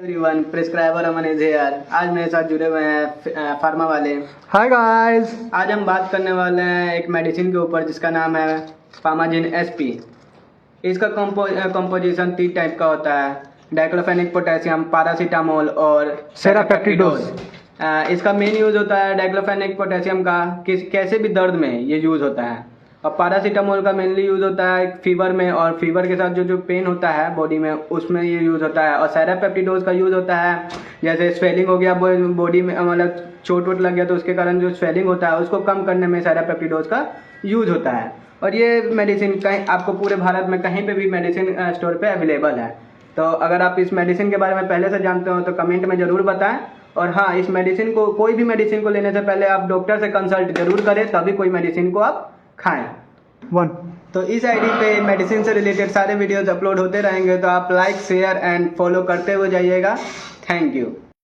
Everyone, prescriber Aman is here. आज मेरे साथ जुड़े हुए हैं फार्मा वाले। हाय गाइस, आज हम बात करने वाले हैं एक मेडिसिन के ऊपर जिसका नाम है फार्माजिन एसपी। इसका कंपोजिशन 3 टाइप का होता है: डाइक्लोफेनिक पोटेशियम, पैरासीटामोल और सेरापेप्टिडोज। इसका मेन यूज होता है डाइक्लोफेनिक पोटेशियम का कैसे भी दर्द में ये यूज होता है, और पैरासीटामोल का मेनली यूज़ होता है फीवर में, और फीवर के साथ जो पेन होता है बॉडी में उसमें ये यूज़ होता है। और सेरापेप्टिडोज का यूज़ होता है जैसे स्वेलिंग हो गया बॉडी में, मतलब चोट वोट लग गया तो उसके कारण जो स्वेलिंग होता है उसको कम करने में सेरापेप्टिडोज का यूज़ होता है। और ये मेडिसिन कहीं आपको पूरे भारत में कहीं पे भी मेडिसिन स्टोर पे अवेलेबल है। तो अगर आप इस मेडिसिन के बारे में पहले से जानते हो तो कमेंट में ज़रूर बताएं। और हाँ, इस मेडिसिन को, कोई भी मेडिसिन को लेने से पहले आप डॉक्टर से कंसल्ट जरूर करें, तभी कोई मेडिसिन को आप खाएं। 1 तो इस आईडी पे मेडिसिन से रिलेटेड सारे वीडियोज अपलोड होते रहेंगे, तो आप लाइक, शेयर एंड फॉलो करते हुए जाइएगा। Thank you.